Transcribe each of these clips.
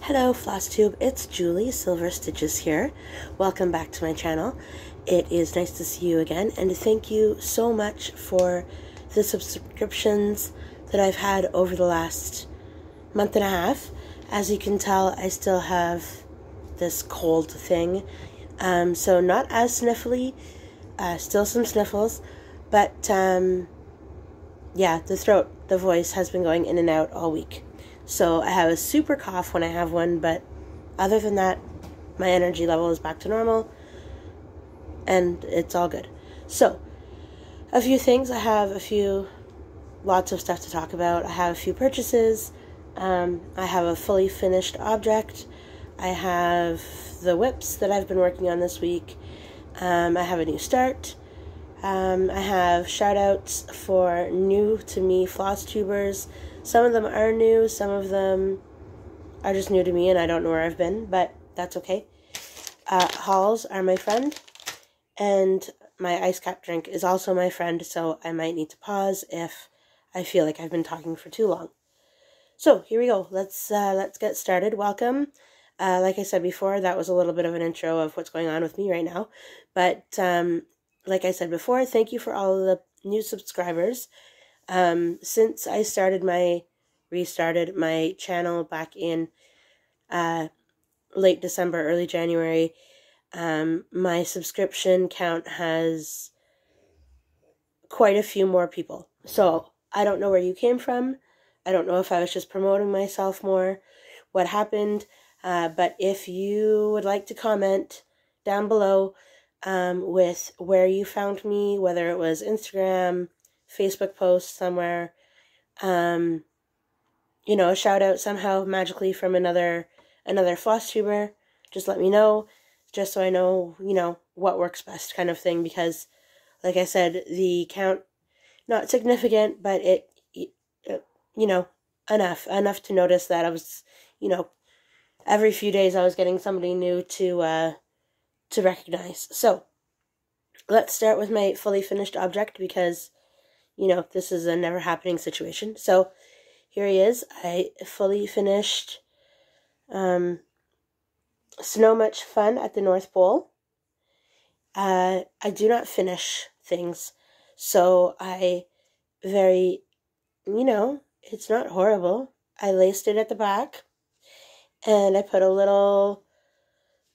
Hello FlossTube, it's Julie Silver Stitches here. Welcome back to my channel. It is nice to see you again, and thank you so much for the subscriptions that I've had over the last month and a half. As you can tell, I still have this cold thing, so not as sniffly, still some sniffles, but yeah, the voice has been going in and out all week. So I have a super cough when I have one, but other than that, my energy level is back to normal, and it's all good. So, a few things. I have lots of stuff to talk about. I have a few purchases. I have a fully finished object. I have the whips that I've been working on this week. I have a new start. I have shout outs for new to me floss tubers. Some of them are new, some of them are just new to me and I don't know where I've been, but that's okay. Hauls are my friend, and my ice cap drink is also my friend, so I might need to pause if I feel like I've been talking for too long. So here we go. Let's get started. Welcome. Like I said before, that was a little bit of an intro of what's going on with me right now, but like I said before, thank you for all of the new subscribers. Since I restarted my channel back in late December, early January, my subscription count has quite a few more people. So I don't know where you came from. I don't know if I was just promoting myself more, what happened, but if you would like to comment down below with where you found me, whether it was Instagram, Facebook post somewhere, you know, a shout out somehow magically from another floss tuber, just let me know, just so I know, you know, what works best kind of thing, because like I said, the count, not significant, but it you know, enough to notice that I was, you know, every few days I was getting somebody new to recognize. So let's start with my fully finished object, because you know, this is a never happening situation. So here he is. I fully finished Snow Much Fun at the North Pole. I do not finish things, so you know, it's not horrible. I laced it at the back, and I put a little,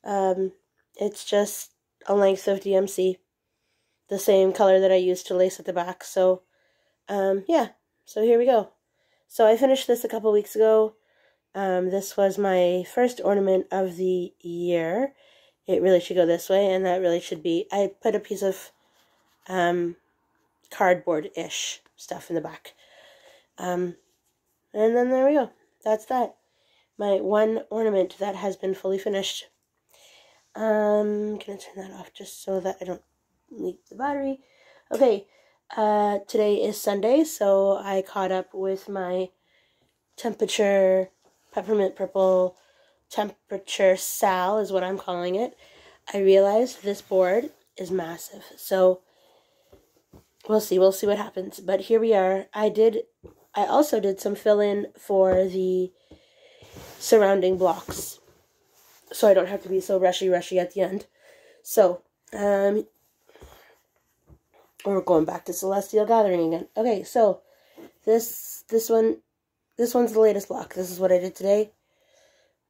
it's just a length of DMC, the same color that I used to lace at the back. So yeah, so here we go. So I finished this a couple weeks ago. This was my first ornament of the year. It really should go this way, and that really should be, I put a piece of cardboard-ish stuff in the back. And then there we go. That's that. My one ornament that has been fully finished. I'm gonna turn that off just so that I don't leak the battery. Okay. Today is Sunday, so I caught up with my peppermint purple temperature sal is what I'm calling it. I realized this board is massive, so we'll see what happens. But here we are. I also did some fill-in for the surrounding blocks, so I don't have to be so rushy at the end. So, we're going back to Celestial Gathering again. Okay, so this one's the latest block. This is what I did today.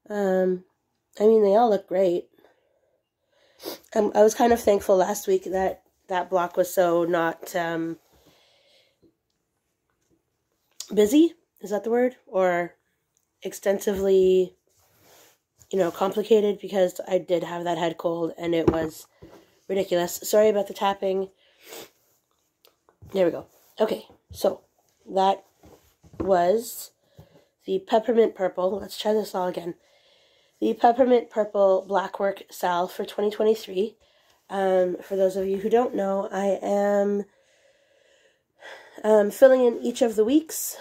I mean, they all look great. I was kind of thankful last week that that block was so not busy. Is that the word? Or extensively, you know, complicated, because I did have that head cold and it was ridiculous. Sorry about the tapping. There we go. Okay, so that was the peppermint purple. Let's try this all again. The peppermint purple blackwork sal for 2023. For those of you who don't know, I am filling in each of the weeks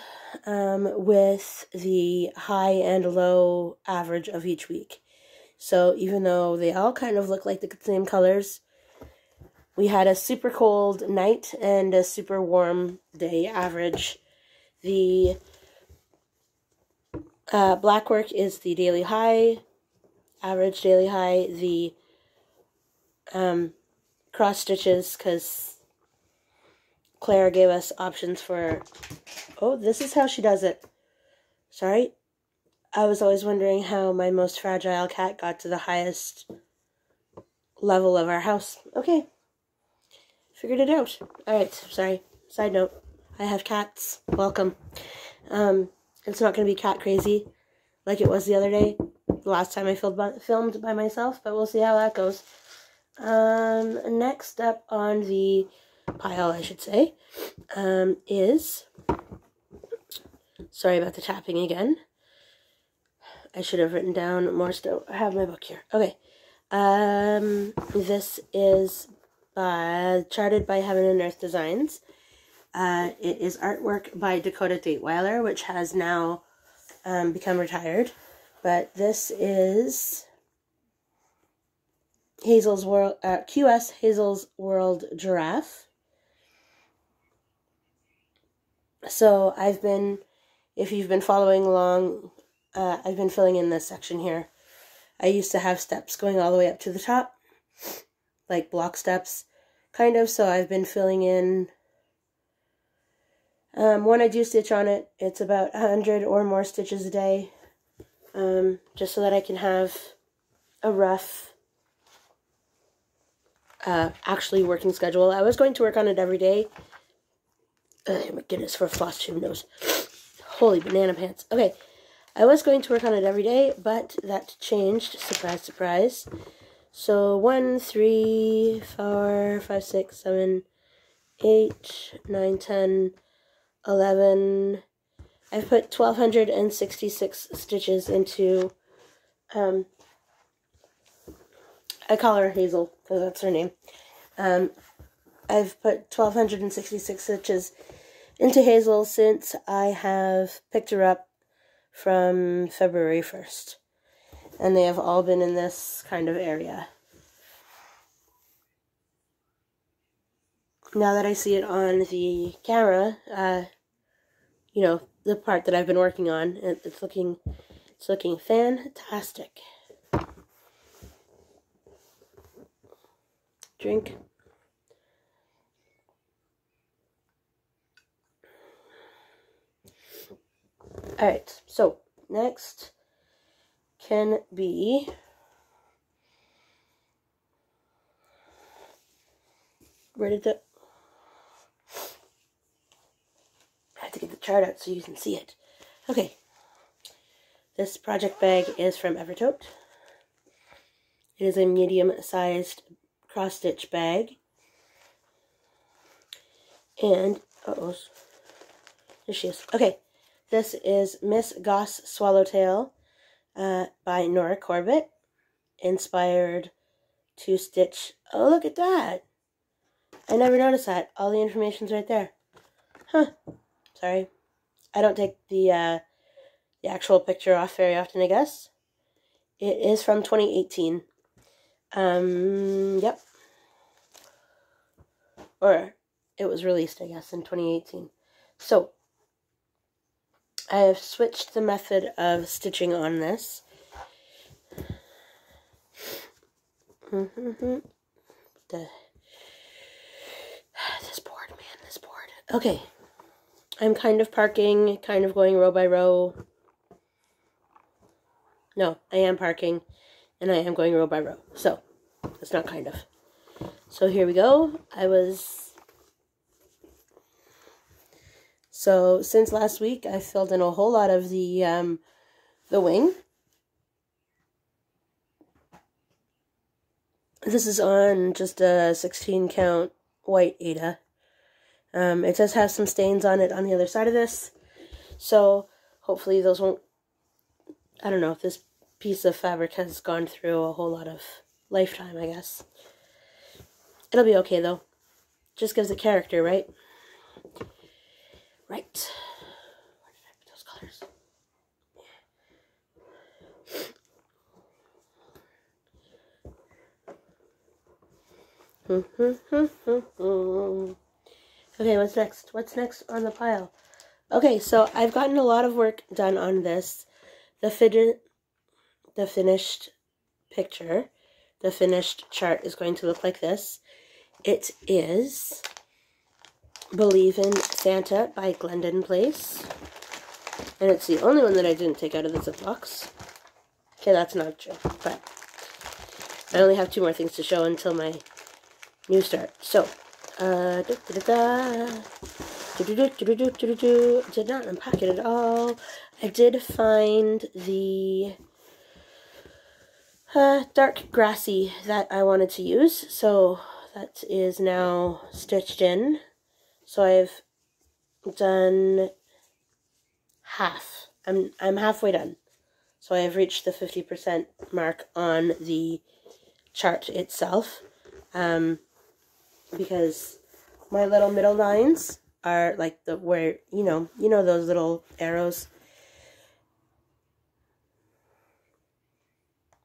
with the high and low average of each week. So even though they all kind of look like the same colors, we had a super cold night and a super warm day average. The Black work is the daily high, average daily high, the cross stitches, because Claire gave us options for, oh, this is how she does it. Sorry. I was always wondering how my most fragile cat got to the highest level of our house. Okay. Figured it out. Alright, sorry. Side note. I have cats. Welcome. It's not going to be cat crazy like it was the other day. The last time I filmed by myself, but we'll see how that goes. Next up on the pile, I should say, is, sorry about the tapping again. I should have written down more stuff. I have my book here. Okay. This is charted by Heaven and Earth Designs. It is artwork by Dakota Dateweiler, which has now become retired. But this is Hazel's World, QS Hazel's World Giraffe. So I've been, if you've been following along, I've been filling in this section here. I used to have steps going all the way up to the top, like block steps, kind of, so I've been filling in. When I do stitch on it, it's about 100 or more stitches a day, just so that I can have a rough, actually working schedule. I was going to work on it every day. Oh my goodness, for a FlossTube nose. Holy banana pants. Okay, I was going to work on it every day, but that changed. Surprise, surprise. So 1, 3, 4, 5, 6, 7, 8, 9, 10, 11. I've put 1,266 stitches into, I call her Hazel, because that's her name. I've put 1,266 stitches into Hazel since I have picked her up from February 1st. And they have all been in this kind of area. Now that I see it on the camera, you know, the part that I've been working on, it's looking fantastic. Drink. Alright, so next can be where did the I have to get the chart out so you can see it. Okay. This project bag is from Evertote. It is a medium-sized cross-stitch bag. And, there she is. Okay. This is Miss Goss Swallowtail by Nora Corbett. Inspired to stitch. Oh, look at that. I never noticed that. All the information's right there. Huh. Sorry. I don't take the actual picture off very often, I guess. It is from 2018. Yep. Or it was released, I guess, in 2018. So, I have switched the method of stitching on this. This board, man, this board. Okay. I'm kind of parking, kind of going row by row. No, I am parking, and I am going row by row. So, it's not kind of. So here we go. So since last week, I filled in a whole lot of the wing. This is on just a 16 count white Aida. It does have some stains on it on the other side of this, so hopefully those won't, I don't know if this piece of fabric has gone through a whole lot of lifetime, I guess. It'll be okay though. Just gives it character, right? Right. Where did I put those colors? Okay, what's next? What's next on the pile? Okay, so I've gotten a lot of work done on this. the finished picture, the finished chart is going to look like this. It is Believe in Santa by Glendon Place. And it's the only one that I didn't take out of the Ziplocs. Okay, that's not true, but I only have 2 more things to show until my new start. So, did not unpack it at all. I did find the dark grassy that I wanted to use, so that is now stitched in. So I've done half. I'm halfway done. So I have reached the 50% mark on the chart itself, because my little middle lines are like where you know those little arrows.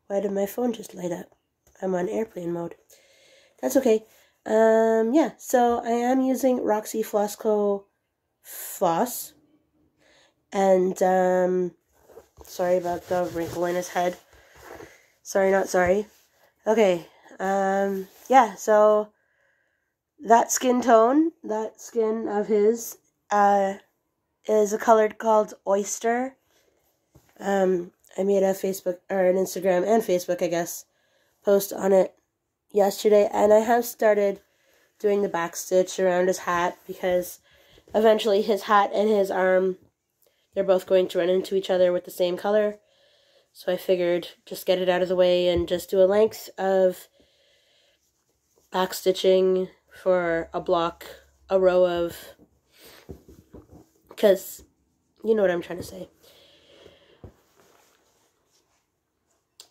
Why did my phone just light up? I'm on airplane mode. That's okay. Yeah, so I am using Roxy Flossco floss. And, sorry about the wrinkle in his head. Sorry, not sorry. Okay, yeah, so that skin tone, that skin of his, is a color called Oyster. I made a Facebook, or an Instagram and Facebook, I guess, post on it yesterday, and I have started doing the back stitch around his hat, because eventually his hat and his arm, they're both going to run into each other with the same color. So I figured just get it out of the way and just do a length of back stitching for a block, a row of, because you know what I'm trying to say.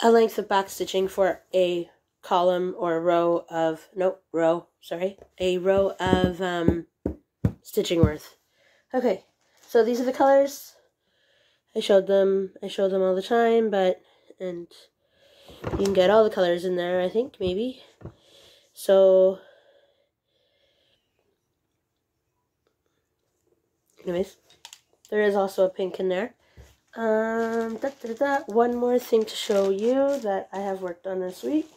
A length of back stitching for a column or a row of, a row of stitching worth. Okay, so these are the colors. I showed them all the time, and you can get all the colors in there, I think, maybe. So, anyways, there is also a pink in there. One more thing to show you that I have worked on this week.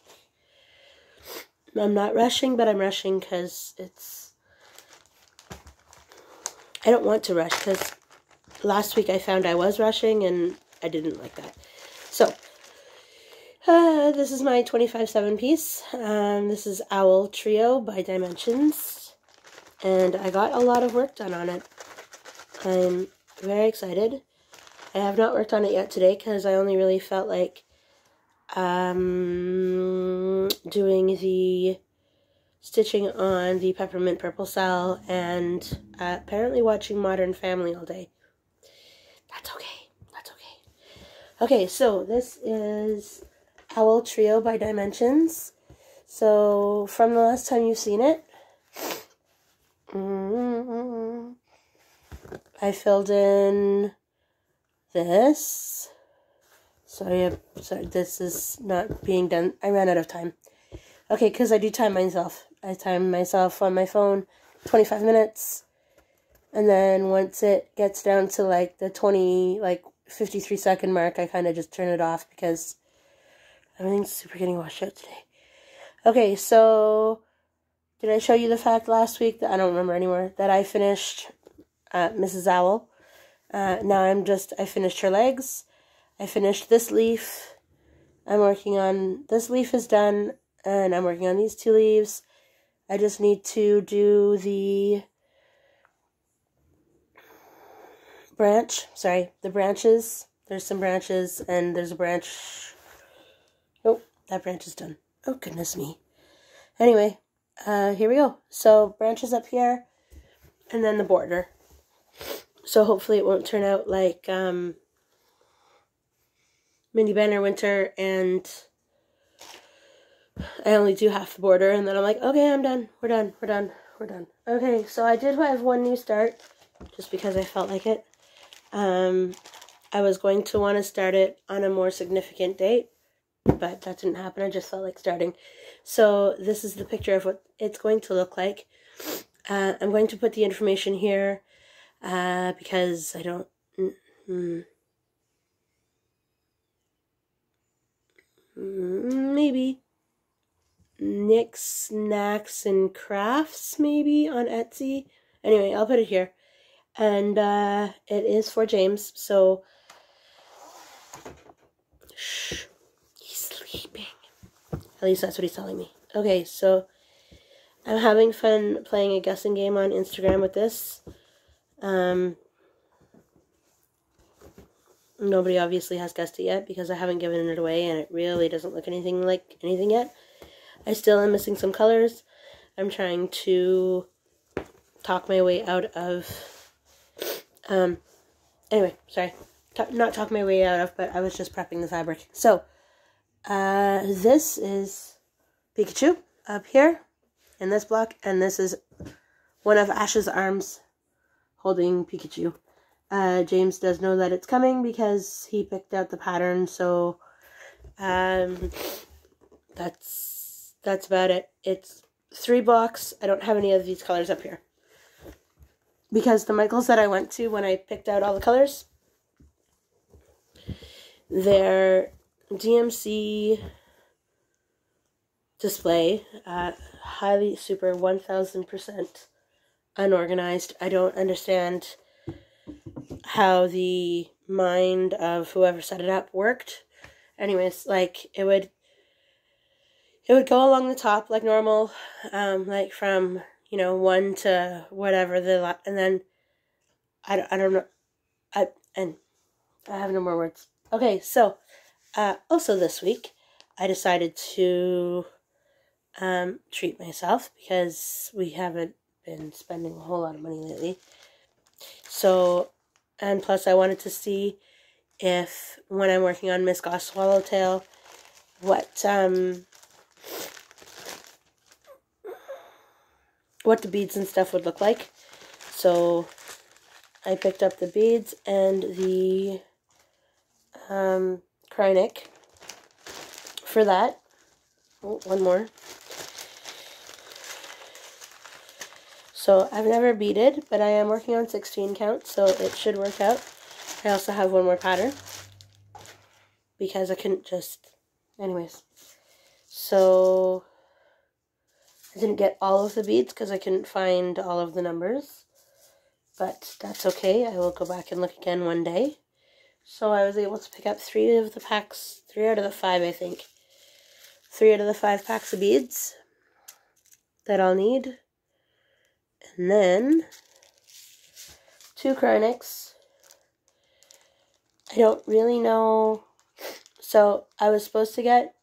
I'm not rushing, but I'm rushing because I don't want to rush, because last week I found I was rushing and I didn't like that. So, this is my 25/7 piece. This is Owl Trio by Dimensions, and I got a lot of work done on it. I'm very excited. I have not worked on it yet today because I only really felt like doing the stitching on the peppermint purple cell and apparently watching Modern Family all day. That's okay. That's okay. Okay, so this is Owl Trio by Dimensions. So from the last time you've seen it, I filled in this. Sorry, this is not being done. I ran out of time. Okay, because I do time myself. I time myself on my phone 25 minutes. And then once it gets down to like the 53-second mark, I kind of just turn it off because everything's super getting washed out today. Okay, so did I show you the fact last week that I don't remember anymore that I finished Mrs. Owl? Now I finished her legs. I finished this leaf. I'm working on, this leaf is done, and I'm working on these 2 leaves. I just need to do the branches. There's some branches, and there's a branch. Oh, that branch is done. Oh, goodness me. Anyway, here we go. So, branches up here, and then the border. So, hopefully it won't turn out like Mindy Banner Winter, and I only do half the border, and then I'm like, okay, I'm done. We're done. Okay, so I did have one new start, just because I felt like it. I was going to want to start it on a more significant date, but that didn't happen. I just felt like starting. So this is the picture of what it's going to look like. I'm going to put the information here, because I don't... maybe Nick Snacks and Crafts, maybe on Etsy. Anyway, I'll put it here. And it is for James, so shh, he's sleeping. At least that's what he's telling me. Okay, so I'm having fun playing a guessing game on Instagram with this. Nobody obviously has guessed it yet because I haven't given it away and it really doesn't look anything like anything yet. I still am missing some colors. I'm trying to talk my way out of, anyway, sorry. Not talk my way out of, but I was just prepping the fabric. So, this is Pikachu up here in this block, and this is one of Ash's arms holding Pikachu. James does know that it's coming because he picked out the pattern, so that's about it. It's 3 blocks. I don't have any of these colors up here because the Michaels that I went to when I picked out all the colors, their DMC display, highly super 1000% unorganized. I don't understand how the mind of whoever set it up worked. Anyways, like it would go along the top like normal, like from 1 to whatever and then I don't know. I have no more words. Okay, so also this week I decided to treat myself because we haven't been spending a whole lot of money lately. So, and plus I wanted to see if when I'm working on Miss Goss Swallowtail, what the beads and stuff would look like. So I picked up the beads and the Krynic for that. Oh, one more. So I've never beaded, but I am working on 16 count, so it should work out. I also have one more pattern because I couldn't just, anyways. So I didn't get all of the beads because I couldn't find all of the numbers, but that's okay. I will go back and look again one day. So I was able to pick up 3 of the packs, 3 out of the 5, I think. 3 out of the 5 packs of beads that I'll need. And then 2 Krynics. I don't really know. So I was supposed to get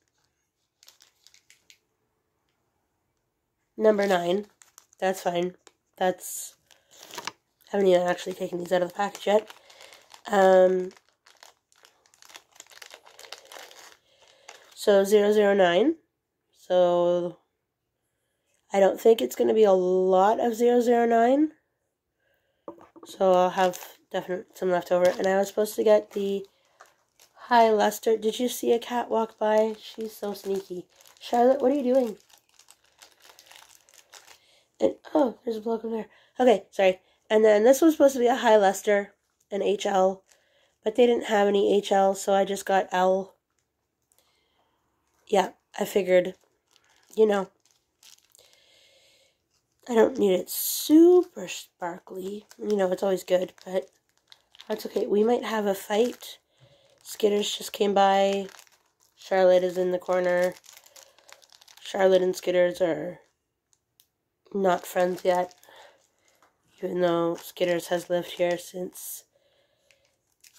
number 9. That's fine. I haven't even actually taken these out of the package yet. So 009. So I don't think it's going to be a lot of 009. So I'll have definitely some left over. And I was supposed to get the high luster. Did you see a cat walk by? She's so sneaky. Charlotte, what are you doing? And, oh, there's a bloke over there. Okay, sorry. And then this was supposed to be a high luster, an HL. But they didn't have any HL, so I just got L. Yeah, I figured, I don't need it super sparkly. It's always good, but that's okay. We might have a fight. Skitters just came by. Charlotte is in the corner. Charlotte and Skitters are not friends yet, even though Skitters has lived here since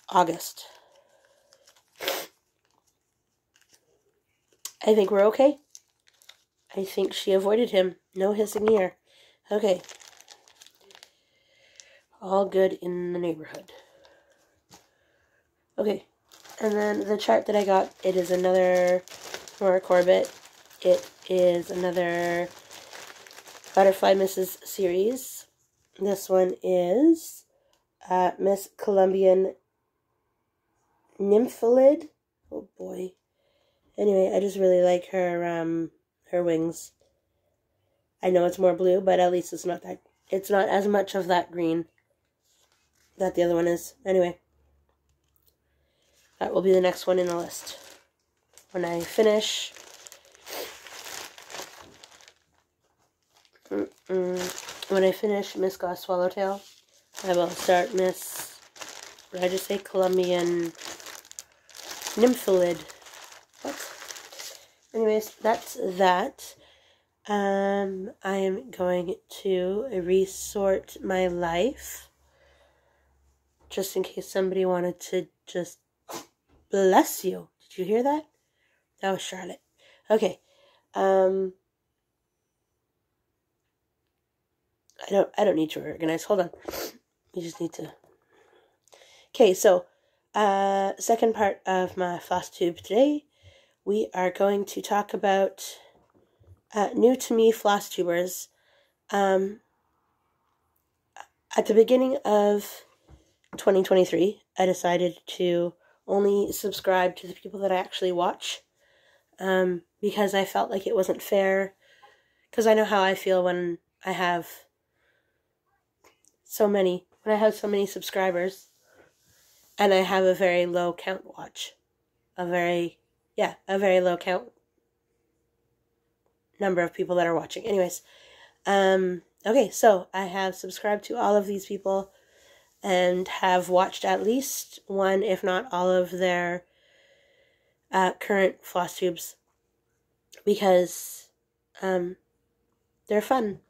August. I think we're okay. I think she avoided him. No hissing here. Okay. All good in the neighborhood. Okay. And then the chart that I got, it is another Nora Corbett. It is another Butterfly Misses series. This one is Miss Colombian Nymphalid. Oh boy. Anyway, I just really like her wings. I know it's more blue, but at least it's not as much of that green that the other one is. Anyway, that will be the next one in the list. when I finish Miss Goss Swallowtail, I will start Miss, what did I just say, Colombian Nymphalid. What? Anyways, that's that. I am going to resort my life, just in case somebody wanted to just bless you. Did you hear that? That was Charlotte. Okay. I don't need to organize. Hold on. You just need to. Okay, so second part of my FlossTube today, we are going to talk about new to me FlossTubers. At the beginning of 2023, I decided to only subscribe to the people that I actually watch, because I felt like it wasn't fair, because I know how I feel when I have so many subscribers and I have a very low count watch. A very low count number of people that are watching. Anyways, okay, so I have subscribed to all of these people and have watched at least one, if not all of their current FlossTubes, because they're fun.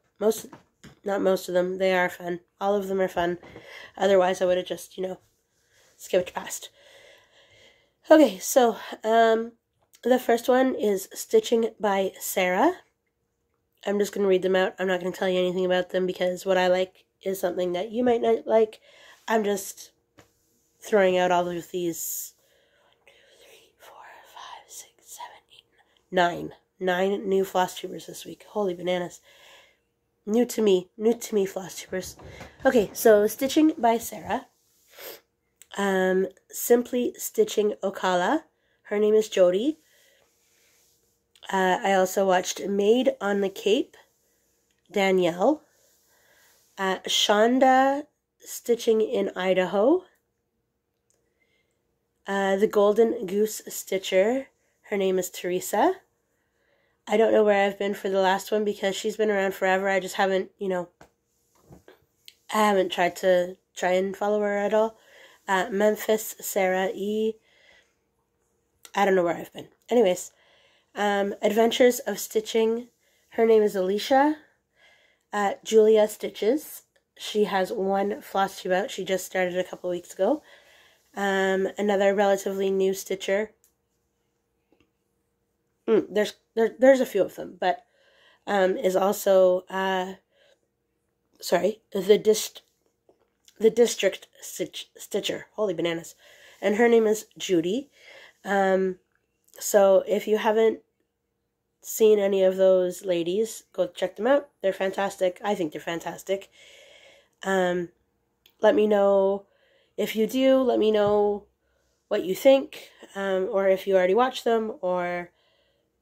Not most of them, they are fun. All of them are fun. Otherwise, I would have just, skipped past. Okay, so the first one is Stitching by Sarah. I'm just going to read them out. I'm not going to tell you anything about them because what I like is something that you might not like. I'm just throwing out all of these 1, 2, 3, 4, 5, 6, 7, 8, 9 new FlossTubers this week. Holy bananas. New to me FlossTubers. Okay, so Stitching by Sarah. Simply Stitching Ocala. Her name is Jody. I also watched Maid on the Cape, Danielle. Shonda Stitching in Idaho. The Golden Goose Stitcher. Her name is Teresa. I don't know where I've been for the last one because she's been around forever. I just haven't, I haven't tried and follow her at all. Memphis Sarah E. I don't know where I've been. Anyways, Adventures of Stitching. Her name is Alicia. Julia Stitches. She has one FlossTube out. She just started a couple weeks ago. Another relatively new stitcher. There's a few of them, but is also the district stitcher. Holy bananas. And her name is Judy. So if you haven't seen any of those ladies, go check them out. They're fantastic. I think they're fantastic. Let me know if you do. Let me know what you think, or if you already watched them, or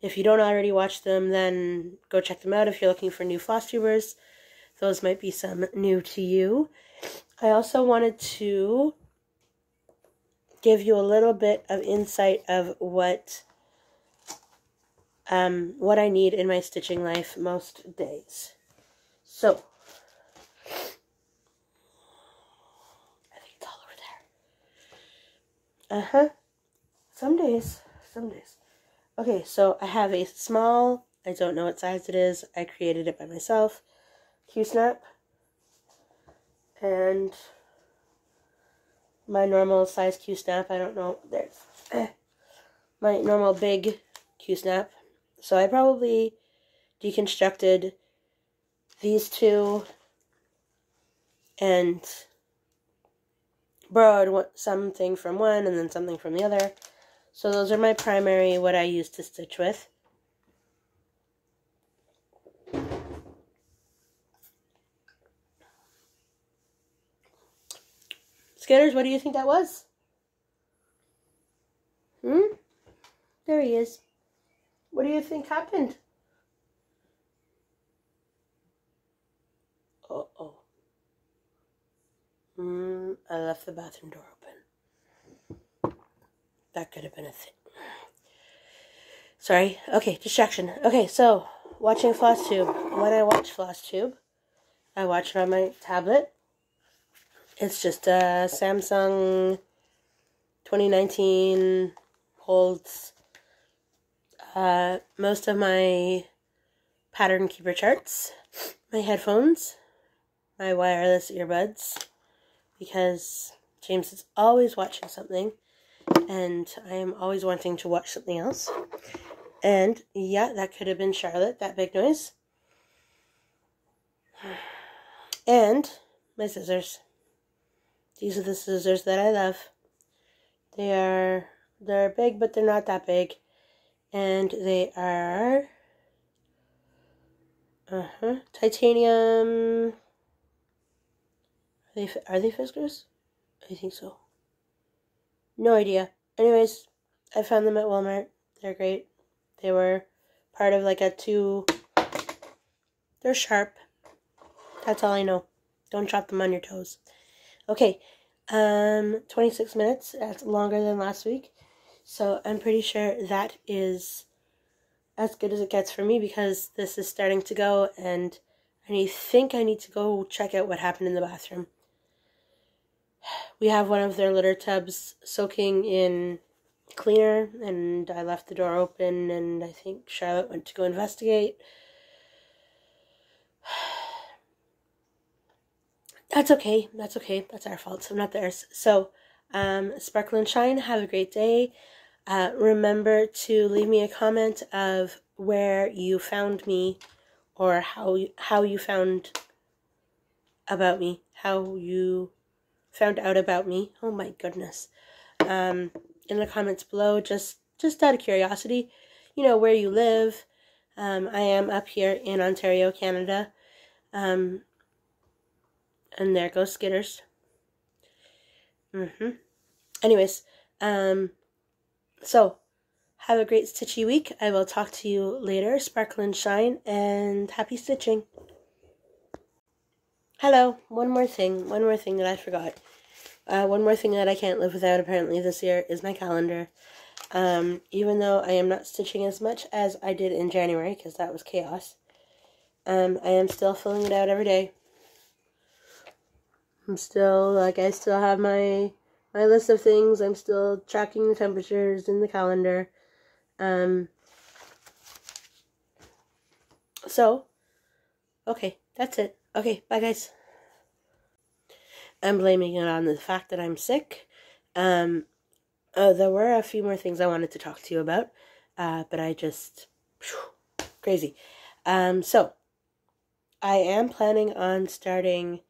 if you don't already watch them, then go check them out if you're looking for new FlossTubers. Those might be some new to you. I also wanted to give you a little bit of insight of what I need in my stitching life most days. So, I think it's all over there. Some days. Okay, so I have a small, I don't know what size it is, I created it by myself, Q-snap, and my normal size Q-snap, I don't know, there's my normal big Q-snap. So I probably deconstructed these two and borrowed something from one and then something from the other. So those are my primary, what I use to stitch with. Skitters, what do you think that was? There he is. What do you think happened? Uh-oh. I left the bathroom door open. That could have been a thing. Sorry. Okay, distraction. Okay, so watching FlossTube. When I watch FlossTube, I watch it on my tablet. It's just a Samsung 2019, holds most of my pattern keeper charts, my headphones, my wireless earbuds, because James is always watching something, and I am always wanting to watch something else. And yeah, that could have been Charlotte, that big noise. And my scissors. These are the scissors that I love. They're big, but they're not that big. And they are titanium. Are they Fiskars? I think so. No idea. Anyways, I found them at Walmart. They're great. They were part of like a They're sharp. That's all I know. Don't chop them on your toes. Okay. 26 minutes. That's longer than last week. So I'm pretty sure that is as good as it gets for me, because this is starting to go, and I think I need to go check out what happened in the bathroom. We have one of their litter tubs soaking in cleaner, and I left the door open, and I think Charlotte went to go investigate. That's okay. That's okay. That's our fault. So not theirs. So, sparkle and shine. Have a great day. Remember to leave me a comment of where you found me, or how you found about me, how you found out about me. Oh my goodness. In the comments below, just out of curiosity, where you live. I am up here in Ontario, Canada. And there goes Skitters. Anyways, so have a great stitchy week. I will talk to you later. Sparkle and shine, and happy stitching. Hello. One more thing that I forgot. One more thing that I can't live without apparently this year is my calendar. Even though I am not stitching as much as I did in January, because that was chaos, I am still filling it out every day. I still have my list of things. I'm still tracking the temperatures in the calendar. So, okay, that's it. Okay, bye guys. I'm blaming it on the fact that I'm sick. There were a few more things I wanted to talk to you about, but I just, crazy. So, I am planning on starting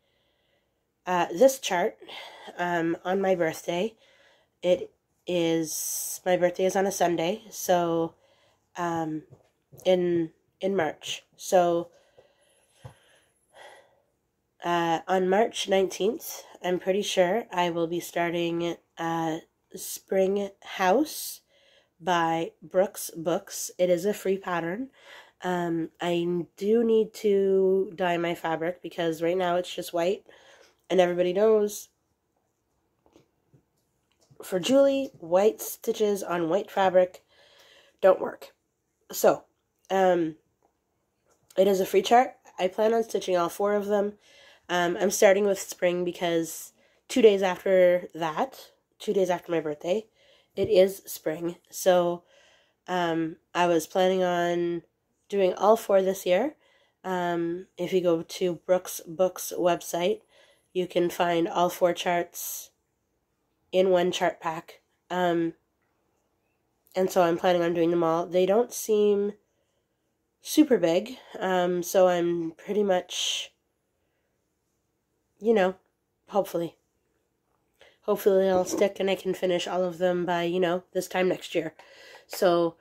this chart on my birthday. My birthday is on a Sunday, so in March. So on March 19th, I'm pretty sure I will be starting Spring House by Brooks Books. It is a free pattern. I do need to dye my fabric, because right now it's just white, and everybody knows, for Julie, white stitches on white fabric don't work. So, it is a free chart. I plan on stitching all 4 of them. I'm starting with spring because 2 days after my birthday, it is spring. So, I was planning on doing all 4 this year. If you go to Brooks Books website, you can find all 4 charts in one chart pack. And so I'm planning on doing them all. They don't seem super big, so I'm pretty much, hopefully they'll stick and I can finish all of them by, this time next year. So,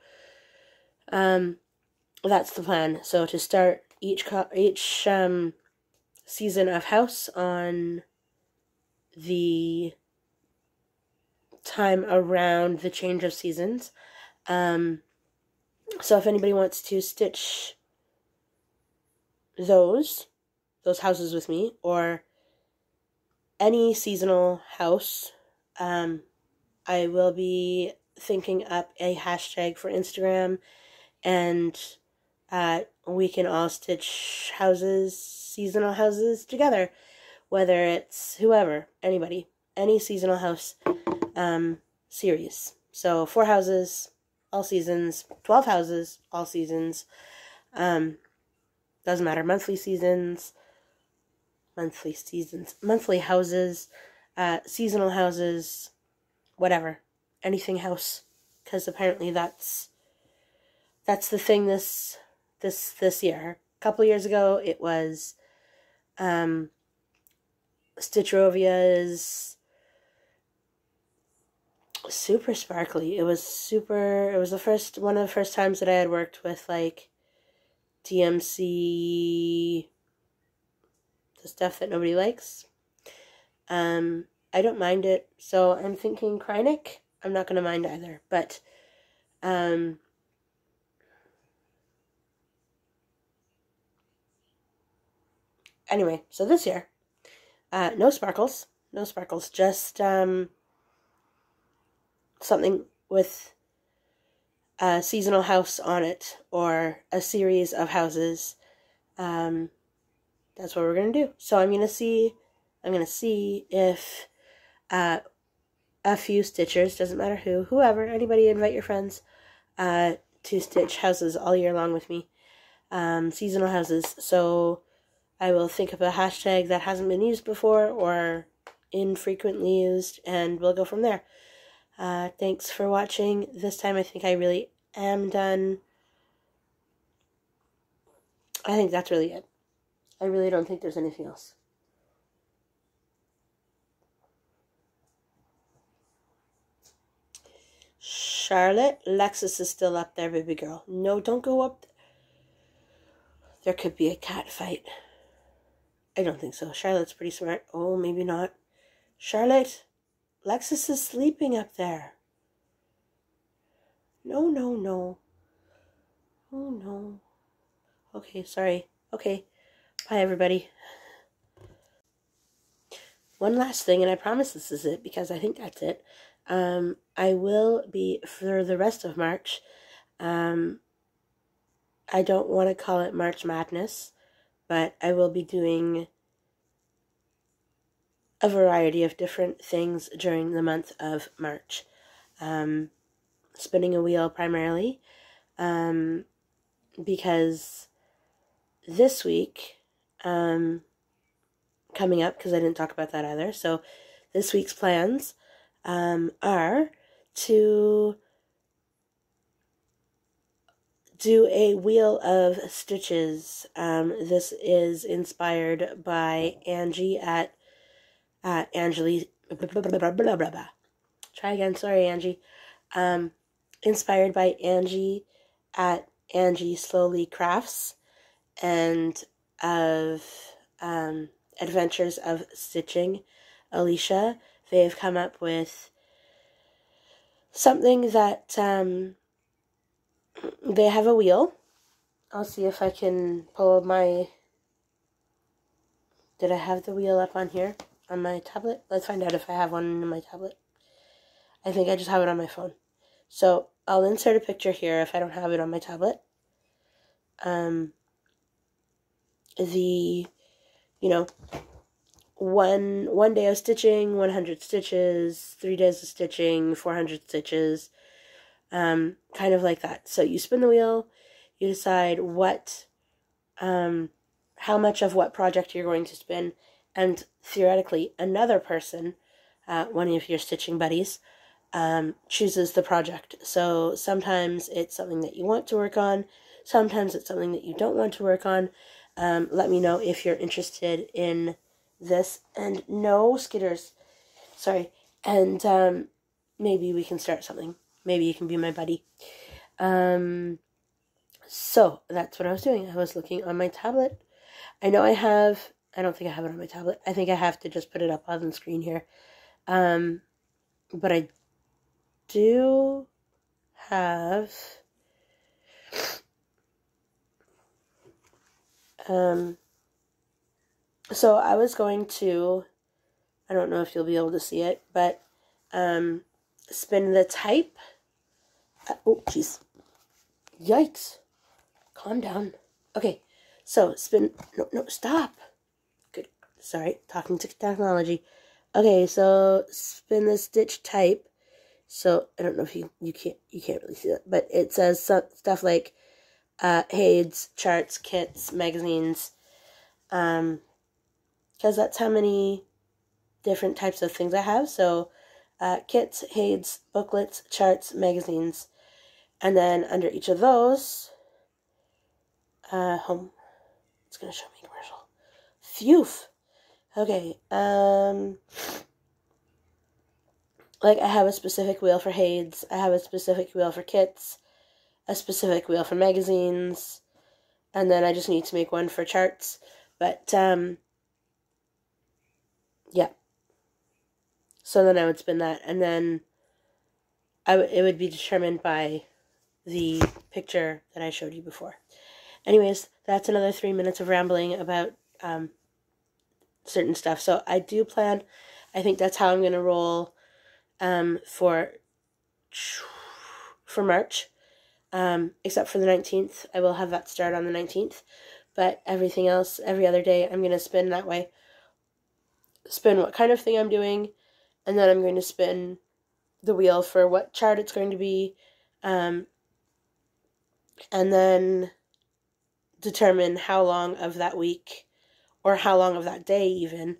that's the plan. So to start each season of House on the time around the change of seasons. So if anybody wants to stitch those houses with me, or any seasonal house, I will be thinking up a hashtag for Instagram and we can all stitch houses, seasonal houses together, whether it's whoever, anybody, any seasonal house series. So 4 houses, all seasons, 12 houses, all seasons, doesn't matter, monthly houses, seasonal houses, whatever, anything house, because apparently that's the thing this year. A couple years ago, it was Stitchovia's super sparkly. It was one of the first times that I had worked with like DMC, the stuff that nobody likes. I don't mind it, so I'm thinking Kreinik. I'm not going to mind either, but anyway, so this year, no sparkles, just something with a seasonal house on it, or a series of houses. That's what we're going to do. So I'm going to see if a few stitchers, doesn't matter whoever, anybody, invite your friends to stitch houses all year long with me, seasonal houses. So I will think of a hashtag that hasn't been used before or infrequently used, and we'll go from there. Thanks for watching. This time I think I really am done. I think that's really it. I really don't think there's anything else. Charlotte, Lexus is still up there, baby girl. No, don't go up there. There could be a cat fight. I don't think so. Charlotte's pretty smart. Oh, maybe not. Charlotte, Lexus is sleeping up there. No, no, no. Oh, no. Okay, sorry. Okay. Bye, everybody. One last thing, and I promise this is it, because I think that's it. I will be, for the rest of March, I don't want to call it March Madness, but I will be doing a variety of different things during the month of March. Spinning a wheel primarily, because this week, coming up, because I didn't talk about that either, so this week's plans are to do a wheel of stitches. This is inspired by Angie at Angeli. Try again. Sorry, Angie. Inspired by Angie at Angie Slowly Crafts, and of Adventures of Stitching, Alicia. They've come up with something that they have a wheel. I'll see if I can pull my... Did I have the wheel up on here on my tablet? Let's find out if I have one on my tablet. I think I just have it on my phone. So I'll insert a picture here if I don't have it on my tablet. One day of stitching, 100 stitches, 3 days of stitching, 400 stitches, kind of like that. So you spin the wheel, you decide how much of what project you're going to spin, and theoretically another person, one of your stitching buddies, chooses the project. So sometimes it's something that you want to work on, sometimes it's something that you don't want to work on. Let me know if you're interested in this. And no skitters, sorry. And maybe we can start something. Maybe you can be my buddy. So that's what I was doing. I was looking on my tablet. I don't think I have it on my tablet. I think I have to just put it up on the screen here. But I do have so I was going to, I don't know if you'll be able to see it, but spin the type, Yikes. Calm down. Okay, so spin, no, stop. Good, sorry, talking to technology. Okay, so spin the stitch type. So, I don't know if you can't really see that, but it says stuff like aids, charts, kits, magazines, because that's how many different types of things I have. So, kits, aids, booklets, charts, magazines, and then under each of those, home. It's gonna show me a commercial. Phew. Okay. Like I have a specific wheel for aids. I have a specific wheel for kits, a specific wheel for magazines, and then I just need to make one for charts. But yeah. So then I would spin that, and then it would be determined by the picture that I showed you before. Anyways, that's another 3 minutes of rambling about certain stuff. So I do plan, I think that's how I'm going to roll for March. Except for the 19th. I will have that start on the 19th. But everything else, every other day, I'm going to spin that way. Spin what kind of thing I'm doing, and then I'm going to spin the wheel for what chart it's going to be, and then determine how long of that week, or how long of that day even,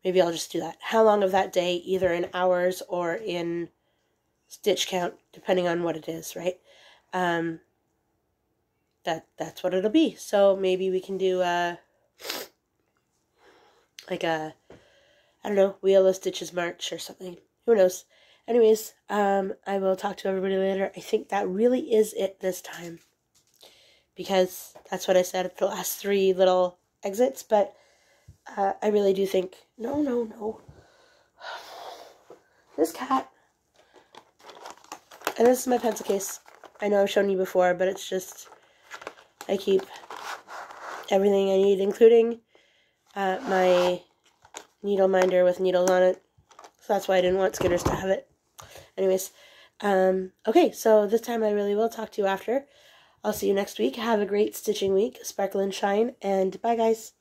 maybe I'll just do that, how long of that day, either in hours or in stitch count, depending on what it is, right? That's what it'll be. So maybe we can do like a, I don't know, Wheel of Stitches March or something. Who knows? Anyways, I will talk to everybody later. I think that really is it this time, because that's what I said at the last 3 little exits, but I really do think, no. This cat. And this is my pencil case. I know I've shown you before, but it's just, I keep everything I need, including my needle minder with needles on it. So that's why I didn't want Skitters to have it. Anyways, okay, so this time I really will talk to you after. I'll see you next week. Have a great stitching week. Sparkle and shine, and bye, guys.